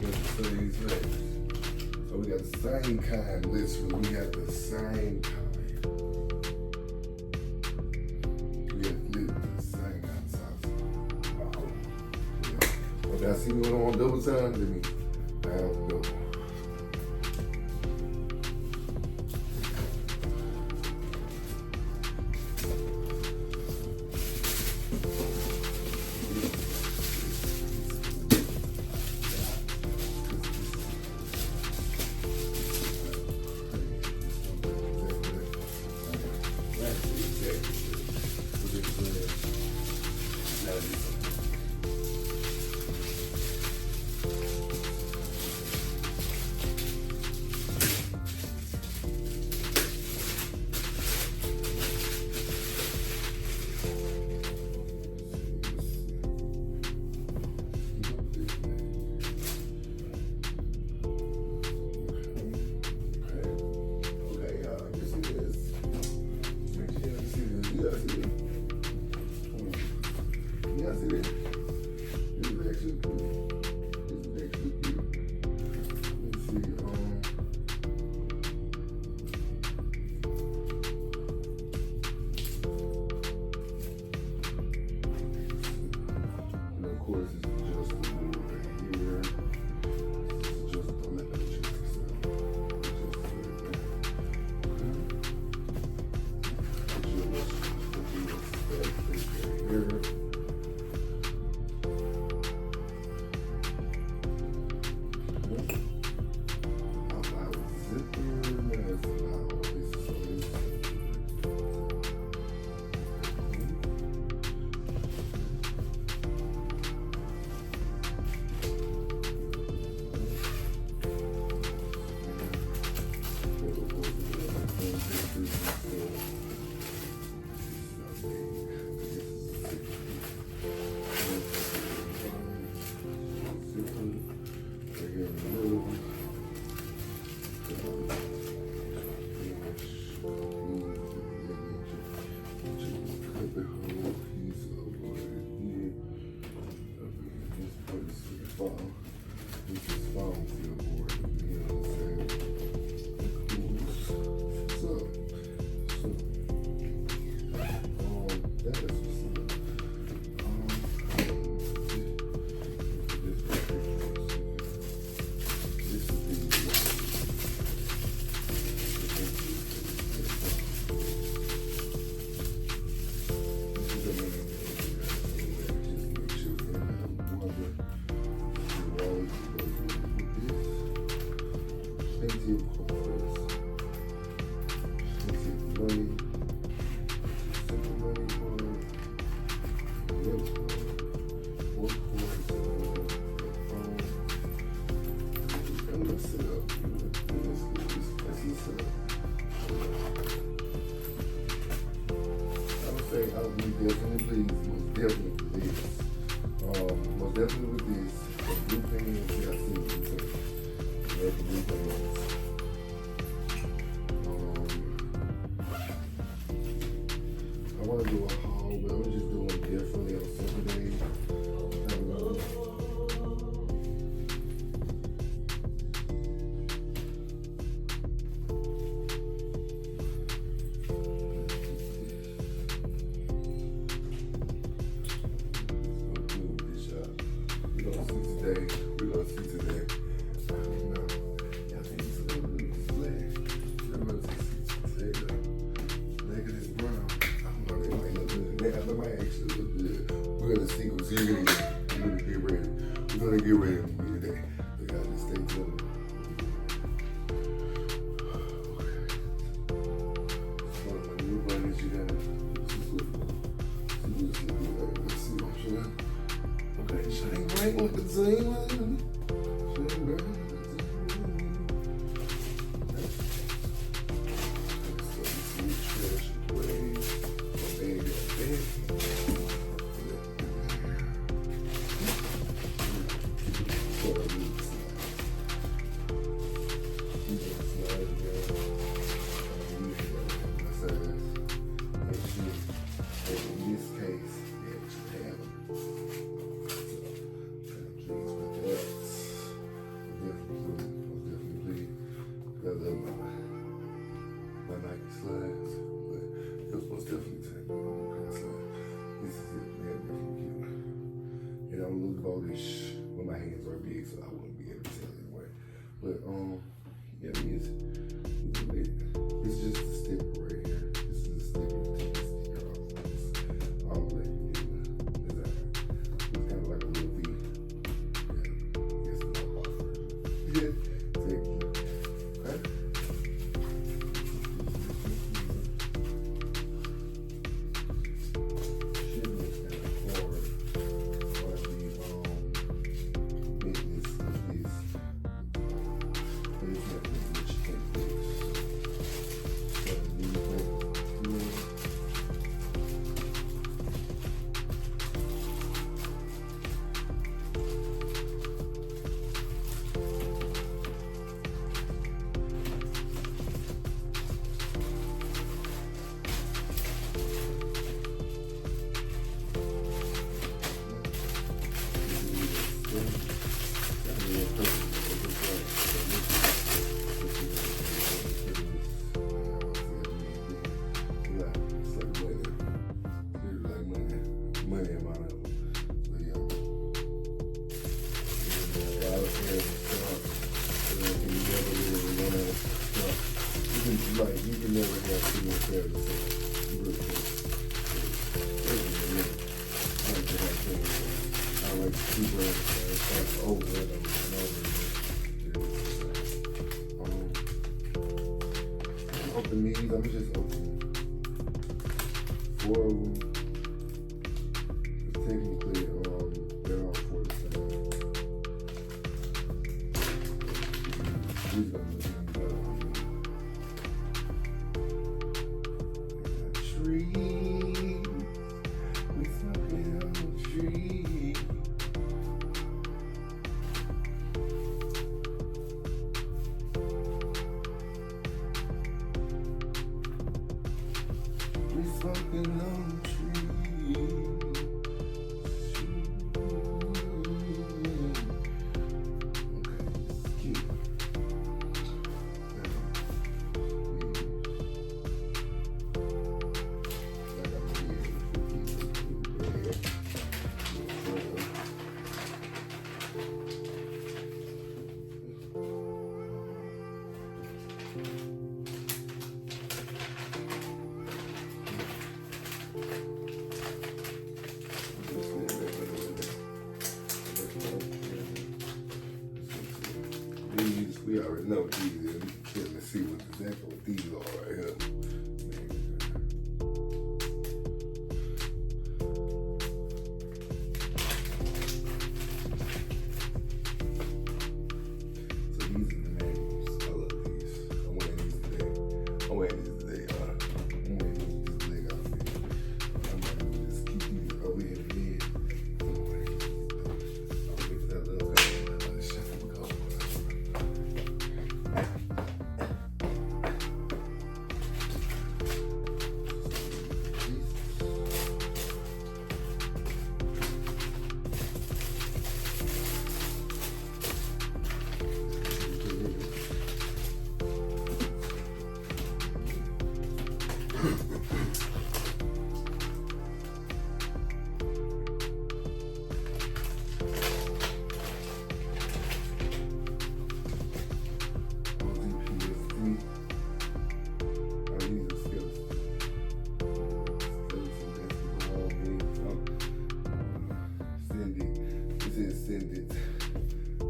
got the same size. So we got the same kind, literally. We got the same kind. We got literally the same kind of size. Wow. Yeah. If I see me on double time, let me have double. I would be definitely pleased, most definitely with this. Most definitely with this. The blue pants, yeah, I see what you're saying. Love the blue pants. I want to do a haul, but I'm just doing it differently on Saturday. We're gonna see today. I don't know. I think it's a little bit of flag. I'm gonna see today though. Leg of this brown. I don't know, they might look good. They might actually look good. We're gonna see what's here. We're gonna get ready. We're gonna get ready today. We gotta stay tuned. It's one of my new buddies you gotta let's see what I'm saying. Okay, Shein right with the team. Shein right with the team. So you see trash away. My baby got big. So I need to slide. You can slide it down. You can my size. And in this case, you actually have them. Pleased with that. big, so I wouldn't be able to tell anyway. But yeah, it's just a sticker right here. This is a sticker. Take the sticker off. All the way in the design. It's kind of like a little V. Yeah, it's not my version. Yeah, take it. Okay. Like, you can never have too much hair to say. You really can't. I like to have things. I like to keep it like over and over. Open these. I'm just opening 4 of them. Technically, they're all 4 the same. These are the same better. Tree, we smoking on a tree. We smoking on a tree. These, we already know these. Let's see exactly what these are right here. So these are the names. I love these. I'm wearing these today. I'm wearing these today. I'm wearing these leg outfit. I'm gonna just keep these over here in the bed. I'll get to that little guy. Send it.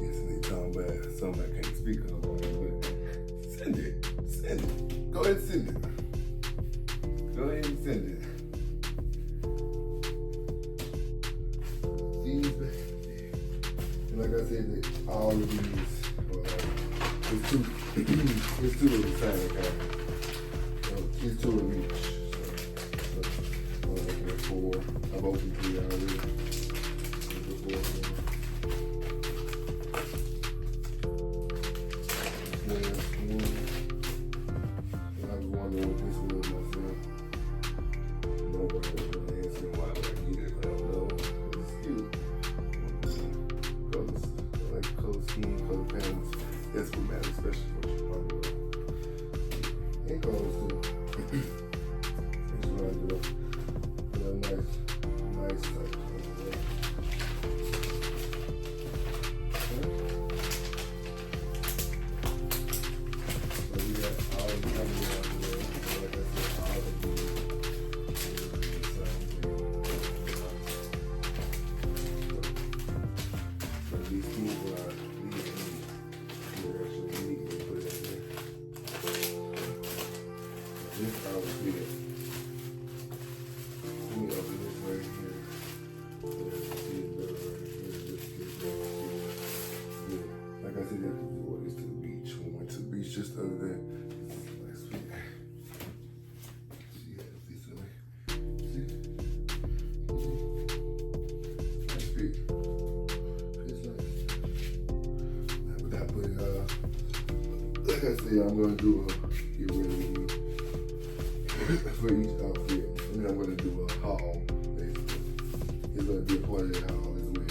Yes, they talking about something I can't speak of on it, but send it. Send it. Go ahead and send it. Go ahead and send it. These back there. And like I said, all of these it's two it's 2 of the same kind. It's 2 of each. So I'm looking at 4. I've opened 3 already. I was wondering what this was myself. Nobody was asking why would I need it, but I don't know. It's cute. Colors, I like color scheme, color patterns. That's what matters, especially for you probably will. And colors too. That's what I do. A nice touch. Okay. today. I wore this to the beach. We went to the beach just the other day. Last week. See how it fits in me. See? Nice fit. Fits nice. But I put like I said, I'm gonna do get rid of me for each outfit. And then I'm gonna do a haul, basically. It's gonna be a part of that haul as well.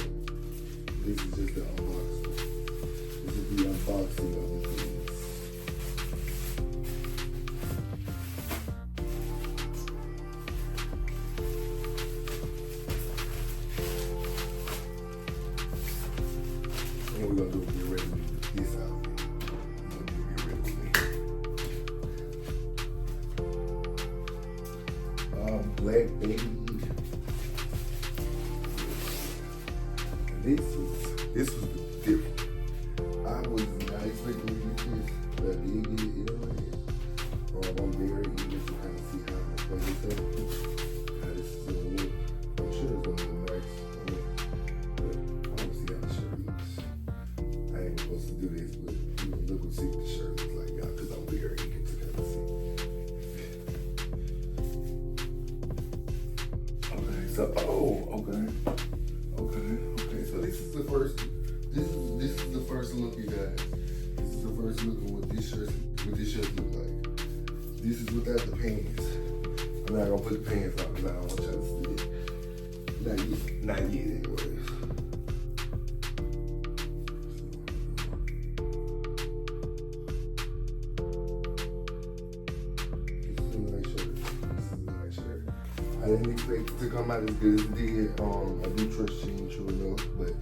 This is just the unboxing. This is the unboxing of the things. And we're gonna do get ready with this outfit. We're gonna do get ready with me. Black baby. This was different. I was not expecting to get this, but I did get it anyway. I'm very eager to kind of see how I'm going to play this up. How this is going to look. I'm sure it's going to look nice on it, but I want to see how the shirt looks. I ain't supposed to do this, but you know, look and see what the shirt looks like, y'all, because I'm very eager to kind of see. Okay, so, okay, so this is the first. This is the first look, you guys. This is the first look at what this shirt look like. This is without the pants. I'm not gonna put the pants on because I don't want y'all to see it. Not yet anyways. This is a nice shirt. I didn't expect it to come out as good as it did. I do trust Shein, true enough, but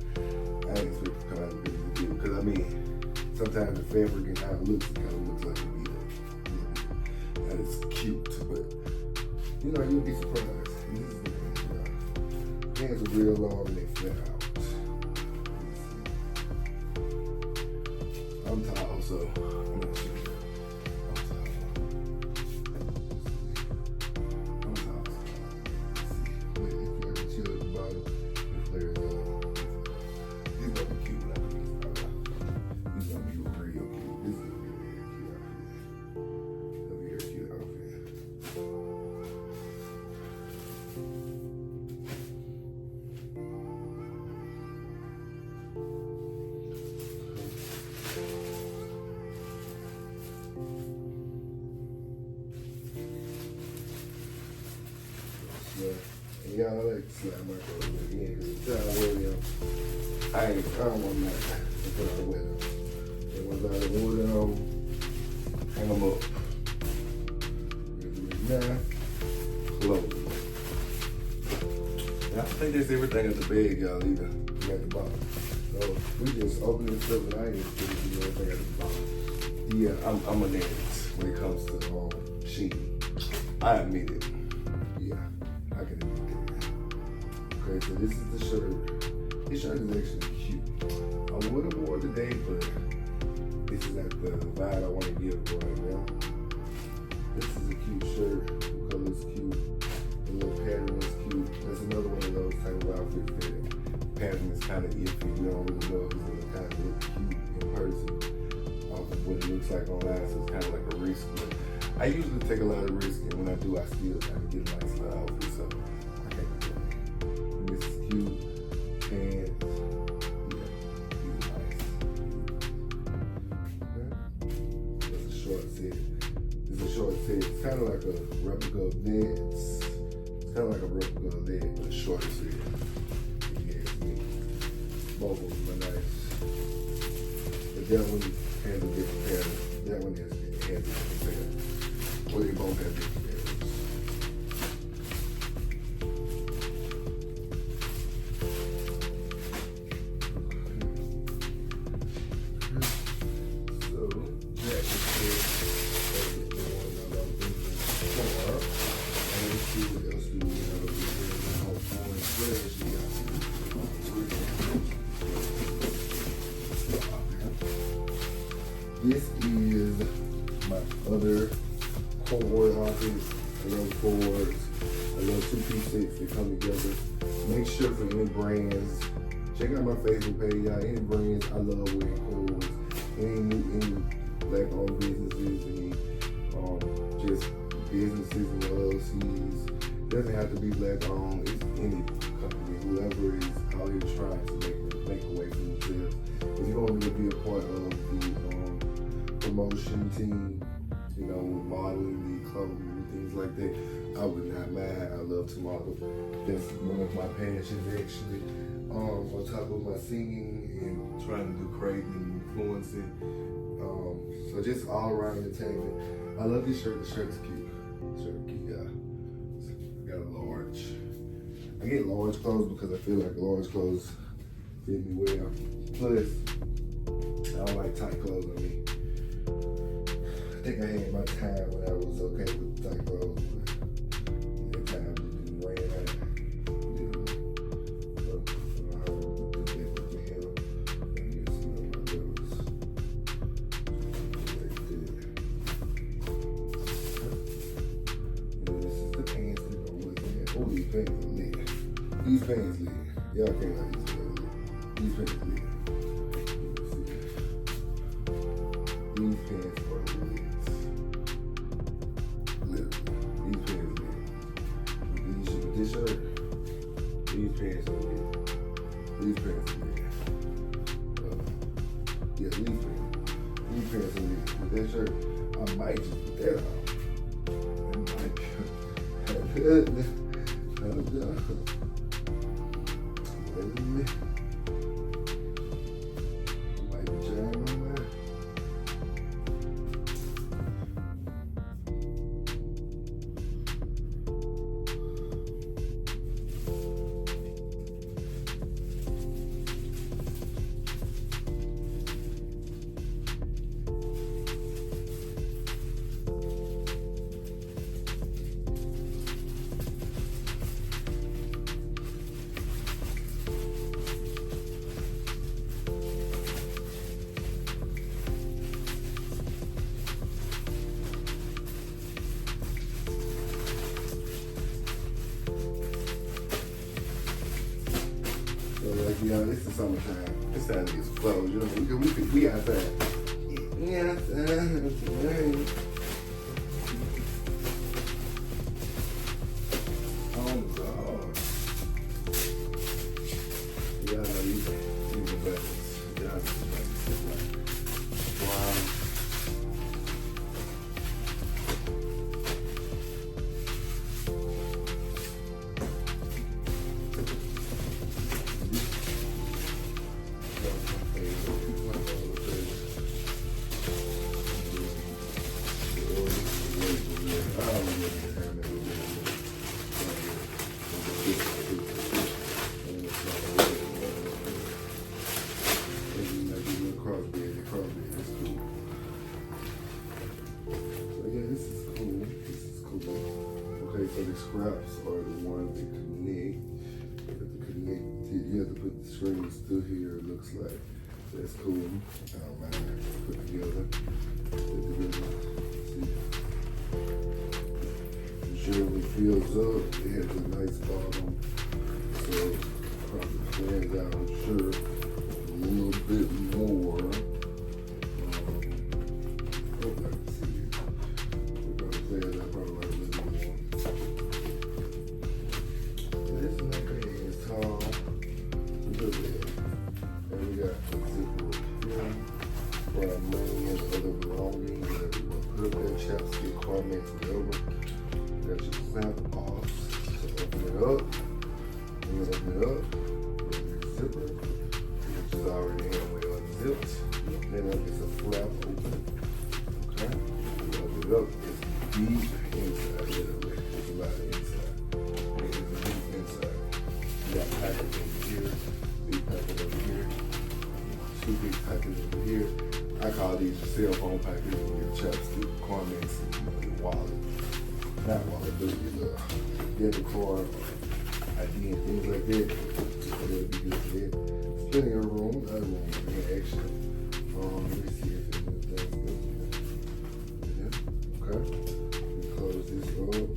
I didn't expect it to come out as good as it did. Because I mean, sometimes the fabric and how it looks, it kind of looks like a beat up. That is cute, but you know, you'll be surprised. This is the pants. Hands are real long and they flat out. I'm tall, so I'm not sure. And y'all like to slap my clothes again because I'm tired of wearing them. I don't want that to put on wear them. And once I order them, hang them up. Now, clothes. And I think that's everything at the bag, y'all, even at the bottom. So we just open this up and I ain't expect to do everything at the bottom. Yeah, I'm a nerd when it comes to Shein. I admit it. Yeah, I can admit that. Okay, so this is the shirt. This shirt is actually cute. I would have worn it today, but this is not the vibe I want to give right now. This is a cute shirt. The color is cute. The little pattern is cute. That's another one of those type of outfits that pattern is kind of iffy. You don't really know if it's going to kind of look cute in person off of what it looks like online, so it's kind of like a risk. But I usually take a lot of risk, and when I do, I still kind of get a nice little outfit, so I can't complain. And this is cute, pants, yeah, these are nice. Okay. That's a short set. It's a short set. It's kind of like a replica of that. It's kind of like a replica of that, but a shorter set. Yeah, both of them are nice. But that one has a different pattern. That one has a different pattern. Well, they both have different patterns. So that is the one that I'm thinking for. And let's see what else do we have over here. How foreign squares we got. This is my other corduroy outfits. I love cords. I love two-piece sets that come together. Make sure for any brands, check out my Facebook page, y'all. Any brands, I love wearing cords. any black-owned businesses, any just businesses and LLCs. Doesn't have to be black-owned. It's any company, whoever is out here trying to make a way for themselves. If you want me to be a part of the promotion team, you know, with modeling, the clothing and things like that, I would not mind. I love to model. That's one of my passions, actually. On top of my singing and trying to do creative and influencing. So just all around entertainment. I love this shirt. The shirt's cute. Yeah. I got a large. I get large clothes because I feel like large clothes fit me well. Plus, I don't like tight clothes on me. I think I had my time when I was okay with tight clothes, but that time just ran out. These pants are lit. These pants lit. Y'all can't like these pants lit. These pants lit. These pants are lit. Literally. These pants lit. With this shirt, these pants are lit. These pants are lit. Yeah, these pants. These pants are lit. With that shirt, I might just put that on. It might be. Might be jamming on that. Yeah, this is summertime. It's time to get some clothes. You know, we outside. Yeah, outside. Oh God. Yeah, I know these are buttons. Yeah, I know. Wow. So the scraps are the ones that connect. You have to put the strings through here, it looks like. So that's cool. I don't mind. Put together. See. I'm sure when it fills up, it has a nice bottom. So probably cleans out, I'm sure, a little bit more. Hope I can see it. We're going to clean out probably like a little more. This neck is tall. Look at that. And we got a zipper here for our money and other belongings that we want to put up there, chapstick, comments, whatever. Got your clamp off. So open it up. When you open it up, there's your zipper, which is already halfway unzipped. Then it's a flap open. Okay? When you open it up, it's deep inside. There's a lot of inside. It's deep inside. You got packets over here, big packet over here, two big packets over here. I call these cell phone packets, your chapstick, comments, and your wallet. Not wallet, but your debit card, ID, and things like that. So that'll be good for that. There's plenty of room, other room here, actually. Let me see if anything goes here. Yeah, okay. Let me close this up.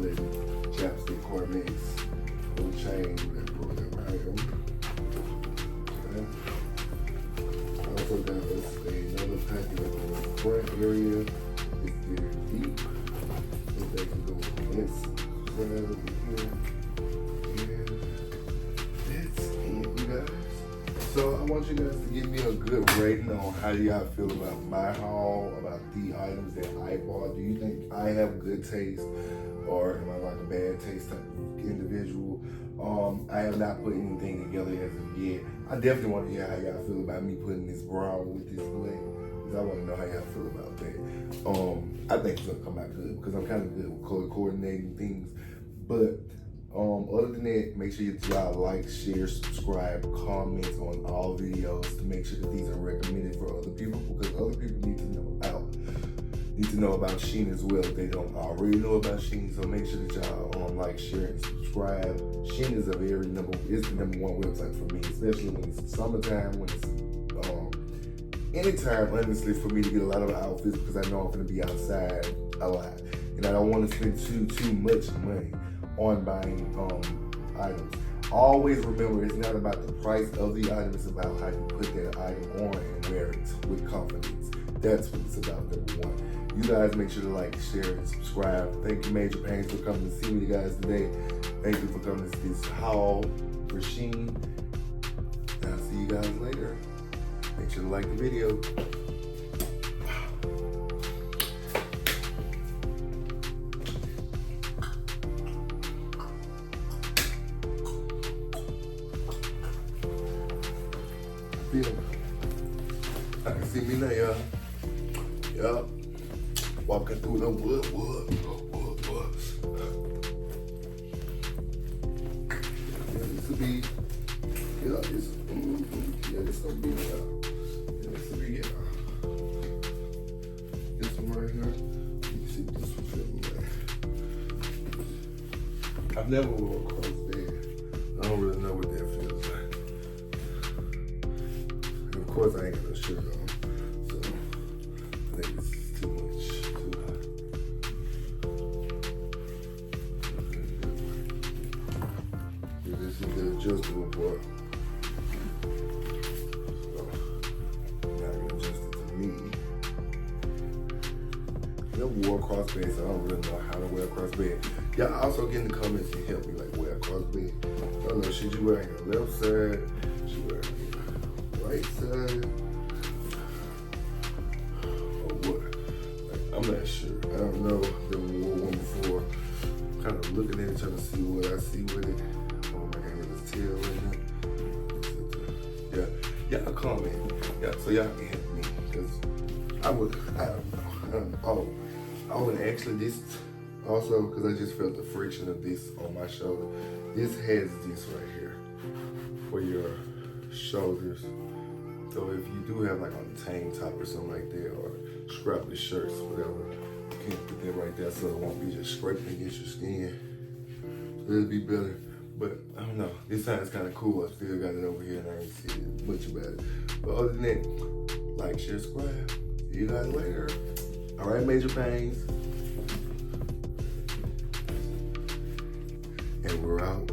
that chapstick Cornets, little chain, whatever I am. Okay. Also got us another packet of the front area. It's very deep. This thing can go inside over here. And that's it, you guys. So I want you guys to give me a good rating on how y'all feel about my haul, about the items that I bought. Do you think I have good taste, or am I like a bad taste type of individual? I have not put anything together as of yet. I definitely want to hear how y'all feel about me putting this brown with this black, because I want to know how y'all feel about that. I think it's gonna come out good because I'm kind of good with color coordinating things. But other than that, make sure y'all like, share, subscribe, comment on all videos to make sure that these are recommended for other people, because other people need to know about Shein as well if they don't already know about Shein. So make sure that y'all like, share, and subscribe. Shein is the number one website for me, especially when it's summertime, when it's anytime, honestly, for me to get a lot of outfits, because I know I'm gonna be outside a lot, and I don't want to spend too much money on buying items. Always remember, it's not about the price of the item, it's about how you put that item on and wear it with confidence. That's what it's about, number one. You guys make sure to like, share, and subscribe. Thank you, Major Pains, for coming to see me, guys, today. Thank you for coming to this haul for Shein. I'll see you guys later. Make sure to like the video. I can see me now, y'all. Yup. Walking through the wood. Yeah, this will be, this will be, this will be, this one right here. You see what this one feeling like. I've never wore a crossbed. I don't really know what that feels like. Of course, I ain't got no shirt on, so I think this is too much, too hot. This is the adjustable part. So, now I'm gonna adjust it to me. I never wore a crossbed, so I don't really know how to wear a crossbed. Y'all also get in the comments and help me, like, wear a crossbed. I don't know, should you wear it on the left side? Should you wear it on the right side, or what? Like, I'm not sure. I don't know. Never wore one before. Kind of looking at it, trying to see what I see with it. Oh my God, there's tail in it. Yeah, y'all comment. Yeah, so y'all can help me, because I don't know. I would actually this also, because I just felt the friction of this on my shoulder. This has this right here for your shoulders. So if you do have like on a tank top or something like that, or strapless shirts, whatever, you can put that right there so it won't be just scraping against your skin. So it'll be better. But I don't know, this side's kind of cool. I still got it over here and I ain't see much about it. But other than that, like, share, subscribe. See you guys later. All right, Major Pains. And we're out.